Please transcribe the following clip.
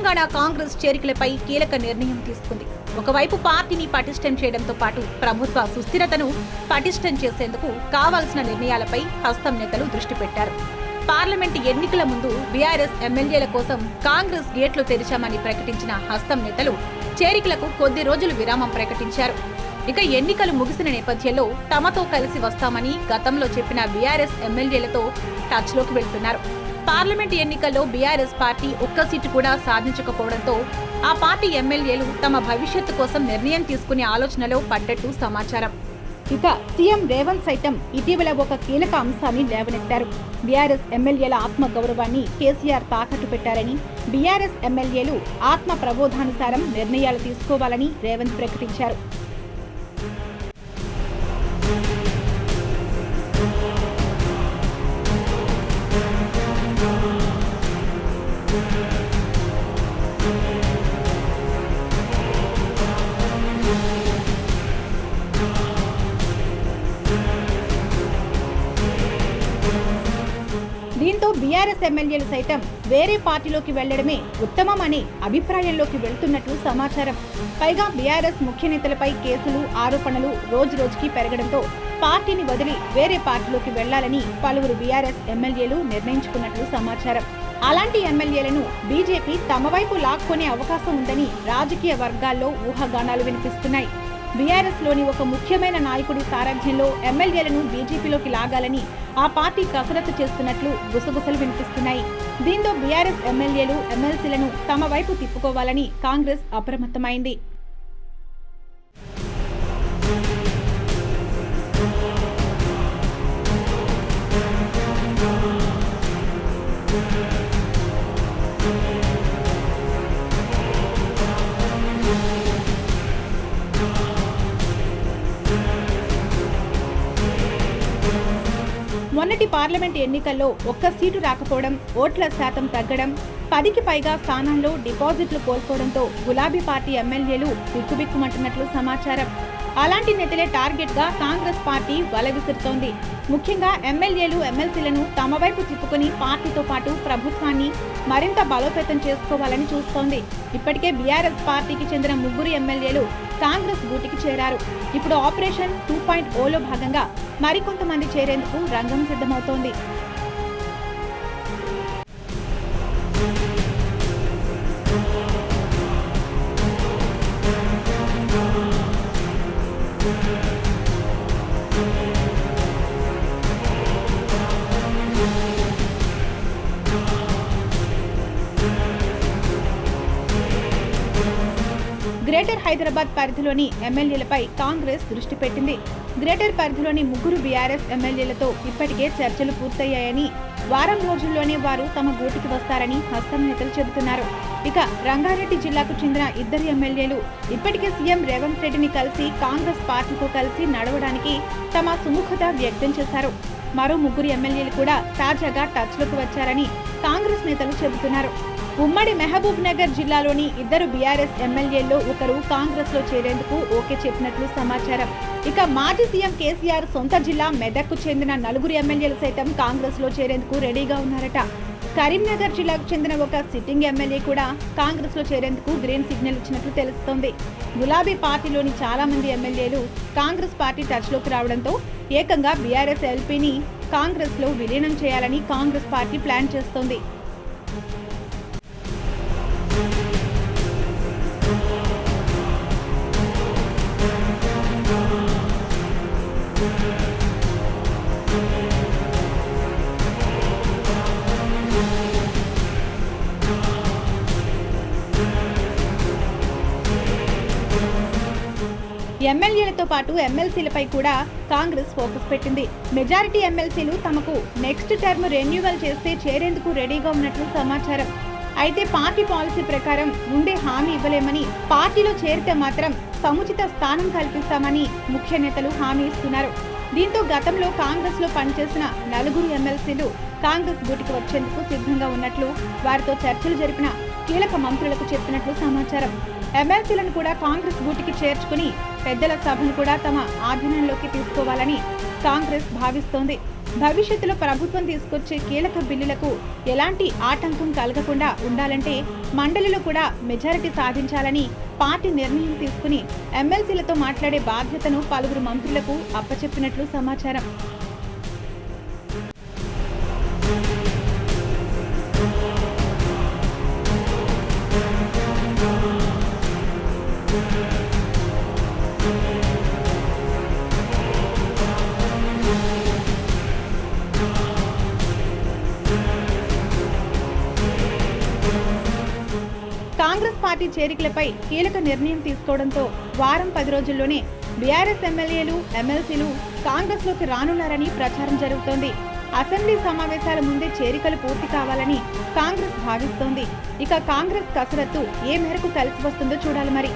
తెలంగాణ కాంగ్రెస్ చేరికలపై కీలక నిర్ణయం తీసుకుంది. ఒకవైపు పార్టీని పటిష్టం చేయడంతో పాటు ప్రభుత్వ సుస్థిరతను పటిష్టం చేసేందుకు కావాల్సిన నిర్ణయాలపై హస్తం నేతలు దృష్టి పెట్టారు. పార్లమెంట్ ఎన్నికల ముందు బీఆర్ఎస్ ఎమ్మెల్యేల కోసం కాంగ్రెస్ గేట్లు తెరిచామని ప్రకటించిన హస్తం నేతలు చేరికలకు కొద్ది రోజులు విరామం ప్రకటించారు. ఇక ఎన్నికలు ముగిసిన నేపథ్యంలో తమతో కలిసి వస్తామని గతంలో చెప్పిన బీఆర్ఎస్ ఎమ్మెల్యేలతో టచ్లోకి వెళ్తున్నారు. పార్లమెంట్ ఎన్నికల్లో బీఆర్ఎస్ పార్టీ ఒక్క సీటు కూడా సాధించకపోవడంతో ఆ పార్టీ ఎమ్మెల్యేలు తమ భవిష్యత్తు కోసం నిర్ణయం తీసుకునే ఆలోచనలో పడ్డట్టు సమాచారం. ఇక సీఎం రేవంత్ సైతం ఇటీవల ఒక కీలక అంశాన్ని లేవనెత్తారు. బీఆర్ఎస్ ఎమ్మెల్యేల ఆత్మ గౌరవాన్ని కేసీఆర్ తాకట్టు పెట్టారని, బీఆర్ఎస్ ఎమ్మెల్యేలు ఆత్మ ప్రబోధానుసారం నిర్ణయాలు తీసుకోవాలని రేవంత్ ప్రకటించారు. దీంతో బీఆర్ఎస్ ఎమ్మెల్యేలు సైతం వేరే పార్టీలోకి వెళ్లడమే ఉత్తమం అనే అభిప్రాయంలోకి వెళ్తున్నట్లు సమాచారం. పైగా బీఆర్ఎస్ ముఖ్య నేతలపై కేసులు, ఆరోపణలు రోజురోజుకి పెరగడంతో పార్టీని వదిలి వేరే పార్టీలోకి వెళ్లాలని పలువురు బీఆర్ఎస్ ఎమ్మెల్యేలు నిర్ణయించుకున్నట్లు సమాచారం. అలాంటి ఎమ్మెల్యేలను బీజేపీ తమ వైపు లాక్కొనే అవకాశం ఉందని రాజకీయ వర్గాల్లో ఊహాగానాలు వినిపిస్తున్నాయి. బీఆర్ఎస్ లోని ఒక ముఖ్యమైన నాయకుడి సారథ్యంలో ఎమ్మెల్యేలను బీజేపీలోకి లాగాలని ఆ పార్టీ కసరత్తు చేస్తున్నట్లు గుసగుసలు వినిపిస్తున్నాయి. దీంతో బీఆర్ఎస్ ఎమ్మెల్యేలు, ఎమ్మెల్సీలను తమ వైపు తిప్పుకోవాలని కాంగ్రెస్ అప్రమత్తమైంది. మొన్నటి పార్లమెంట్ ఎన్నికల్లో ఒక్క సీటు రాకపోవడం, ఓట్ల శాతం తగ్గడం, 10కి పైగా స్థానాల్లో డిపాజిట్లు కోల్పోవడంతో గులాబీ పార్టీ ఎమ్మెల్యేలు బిక్కుబిక్కుమంటున్నట్లు సమాచారం. అలాంటి నేతలే టార్గెట్ గా కాంగ్రెస్ పార్టీ వల విసురుతోంది. ముఖ్యంగా ఎమ్మెల్యేలు, ఎమ్మెల్సీలను తమ వైపు తిప్పుకుని పార్టీతో పాటు ప్రభుత్వాన్ని మరింత బలోపేతం చేసుకోవాలని చూస్తోంది. ఇప్పటికే బీఆర్ఎస్ పార్టీకి చెందిన 3 ఎమ్మెల్యేలు కాంగ్రెస్ గూటికి చేరారు. ఇప్పుడు ఆపరేషన్ 2.0లో భాగంగా మరికొంతమంది చేరేందుకు రంగం సిద్ధమవుతోంది. గ్రేటర్ హైదరాబాద్ పరిధిలోని ఎమ్మెల్యేలపై కాంగ్రెస్ దృష్టి పెట్టింది. గ్రేటర్ పరిధిలోని 3 బీఆర్ఎస్ ఎమ్మెల్యేలతో ఇప్పటికే చర్చలు పూర్తయ్యాయని, వారం రోజుల్లోనే వారు తమ గూటికి వస్తారని హస్తం నేతలు చెబుతున్నారు. ఇక రంగారెడ్డి జిల్లాకు చెందిన 2 ఎమ్మెల్యేలు ఇప్పటికే సీఎం రేవంత్ రెడ్డిని కలిసి కాంగ్రెస్ పార్టీతో కలిసి నడవడానికి తమ సుముఖత వ్యక్తం చేశారు. మరో 3 ఎమ్మెల్యేలు కూడా తాజాగా టచ్లోకి వచ్చారని కాంగ్రెస్ నేతలు చెబుతున్నారు. ఉమ్మడి మహబూబ్ నగర్ జిల్లాలోని 2 బీఆర్ఎస్ ఎమ్మెల్యేల్లో ఒకరు కాంగ్రెస్ లో చేరేందుకు ఓకే చెప్పినట్లు సమాచారం. ఇక మాజీ సీఎం కేసీఆర్ సొంత జిల్లా మెదక్కు చెందిన 4 ఎమ్మెల్యేలు సైతం కాంగ్రెస్ లో చేరేందుకు రెడీగా ఉన్నారట. కరీంనగర్ జిల్లాకు చెందిన ఒక సిట్టింగ్ ఎమ్మెల్యే కూడా కాంగ్రెస్ లో చేరేందుకు గ్రీన్ సిగ్నల్ ఇచ్చినట్లు తెలుస్తోంది. గులాబీ పార్టీలోని చాలా మంది ఎమ్మెల్యేలు కాంగ్రెస్ పార్టీ టచ్ లోకి రావడంతో ఏకంగా బీఆర్ఎస్ ఎల్పీని కాంగ్రెస్ లో విలీనం చేయాలని కాంగ్రెస్ పార్టీ ప్లాన్ చేస్తోంది. ఎమ్మెల్యేలతో పాటు ఎమ్మెల్సీలపై కూడా కాంగ్రెస్ ఫోకస్ పెట్టింది. మెజారిటీ ఎమ్మెల్సీలు తమకు నెక్స్ట్ టర్మ్ రెన్యూవల్ చేస్తే చేరేందుకు రెడీగా ఉన్నట్లు సమాచారం. అయితే పార్టీ పాలసీ ప్రకారం ముందే హామీ ఇవ్వలేమని, పార్టీలో చేరితే మాత్రం సముచిత స్థానం కల్పిస్తామని ముఖ్య నేతలు హామీ ఇస్తున్నారు. దీంతో గతంలో కాంగ్రెస్ లో పనిచేసిన 4 ఎమ్మెల్సీలు కాంగ్రెస్ గూటికి వచ్చేందుకు సిద్ధంగా ఉన్నట్లు వారితో చర్చలు జరిపిన కీలక మంత్రులకు చెప్పినట్లు సమాచారం. ఎమ్మెల్సీలను కూడా కాంగ్రెస్ గూటికి చేర్చుకుని పెద్దల సభను కూడా తమ ఆధీనంలోకి తీసుకోవాలని కాంగ్రెస్ భావిస్తోంది. భవిష్యత్తులో ప్రభుత్వం తీసుకొచ్చే కీలక బిల్లులకు ఎలాంటి ఆటంకం కలగకుండా ఉండాలంటే మండలిలో కూడా మెజారిటీ సాధించాలని పార్టీ నిర్ణయం తీసుకుని ఎమ్మెల్సీలతో మాట్లాడే బాధ్యతను పలువురు మంత్రులకు అప్పచెప్పినట్లు సమాచారం. కాంగ్రెస్ పార్టీ చేరికలపై కీలక నిర్ణయం తీసుకోవడంతో వారం 10 రోజుల్లోనే బీఆర్ఎస్ ఎమ్మెల్యేలు ఎమ్మెల్సీలు కాంగ్రెస్లోకి రానున్నారని ప్రచారం జరుగుతోంది. అసెంబ్లీ సమావేశాల ముందే చేరికలు పూర్తి కావాలని కాంగ్రెస్ భావిస్తోంది. ఇక కాంగ్రెస్ కసరత్తు ఏ మేరకు కలిసి వస్తుందో చూడాలి మరి.